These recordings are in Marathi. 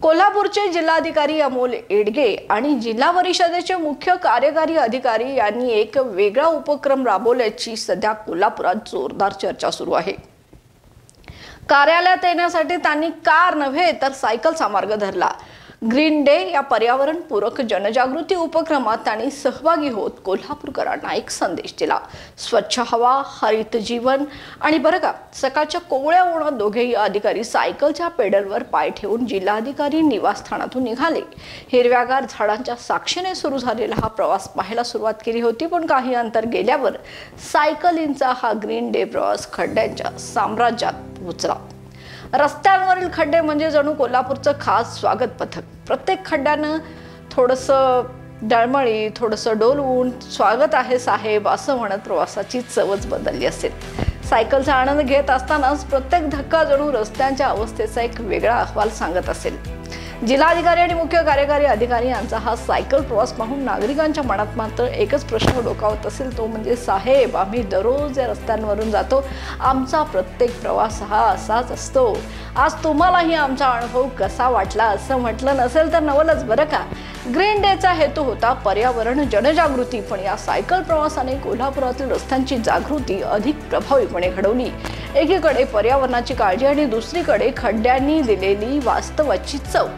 कोल्हापूरचे जिल्हाधिकारी अमोल येडगे आणि जिल्हा परिषदेचे मुख्य कार्यकारी अधिकारी यांनी एक वेगळा उपक्रम राबवल्याची सध्या कोल्हापुरात जोरदार चर्चा सुरू आहे। कार्यालयात येण्यासाठी त्यांनी कार नव्हे तर सायकलचा मार्ग धरला। ग्रीन डे या पर्यावरण पूरक जनजागृती उपक्रमात त्यांनी सहभागी होत कोल्हापूरकरांना एक संदेश दिला। स्वच्छ हवा, हरित जीवन आणि बरं का, सकाळच्या कोवळ्या उन्हात दोघेही अधिकारी सायकलच्या पेडलवर पाय ठेवून जिल्हाधिकारी निवासस्थानातून निघाले। हिरव्यागार झाडांच्या साक्षीने सुरू झालेला हा प्रवास पाहायला सुरुवात केली होती, पण काही अंतर गेल्यावर सायकलींचा हा ग्रीन डे प्रवास खड्ड्यांच्या साम्राज्यात पोहोचला। रस्त्यांवरील खड्डे म्हणजे जणू कोल्हापूरचं खास स्वागत पथक। प्रत्येक खड्ड्यानं थोडंसं डळमळी, थोडंसं डोलवून स्वागत आहे साहेब असं म्हणत प्रवासाची चवच बदलली असेल। सायकलचा आनंद घेत असतानाच प्रत्येक धक्का जणू रस्त्यांच्या अवस्थेचा एक वेगळा अहवाल सांगत असेल। जिल्हाधिकारी आणि मुख्य कार्यकारी अधिकारी यांचा हा सायकल प्रवास पाहून नागरिकांच्या मनात मात्र एकच प्रश्न डोकावत असेल, तो म्हणजे साहेब, आम्ही दररोज या रस्त्यांवरून जातो, आमचा प्रत्येक प्रवास हा असाच असतो, आज तुम्हालाही आमचा अनुभव कसा वाटला असं म्हटलं नसेल तर नवलच बरं का। ग्रीन डेचा हेतू होता पर्यावरण जनजागृती, पण या सायकल प्रवासाने कोल्हापुरातील रस्त्यांची जागृती अधिक प्रभावीपणे घडवली। एकीकडे पर्यावरणाची काळजी आणि दुसरीकडे खड्ड्यांनी दिलेली वास्तवाची चव,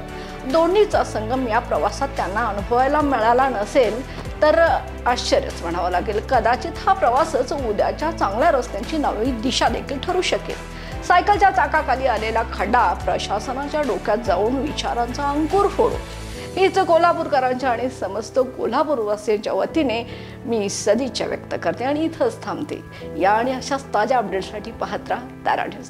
दोन्हीचा संगम या प्रवासात त्यांना अनुभवायला मिळाला नसेल तर आश्चर्यच म्हणावं लागेल। कदाचित हा प्रवासच उद्याच्या चांगल्या रस्त्यांची नवी दिशा देखील ठरू शकेल। सायकलच्या चाकाखाली आलेला खड्डा प्रशासनाच्या डोक्यात जाऊन विचारांचा अंकुर फोडो, हीच कोल्हापूरकरांच्या आणि समस्त कोल्हापूरवासियांच्या वतीने मी सदिच्छा व्यक्त करते आणि इथंच थांबते। या आणि अशाच ताज्या अपडेट्ससाठी पाहत राहा तारा न्यूज।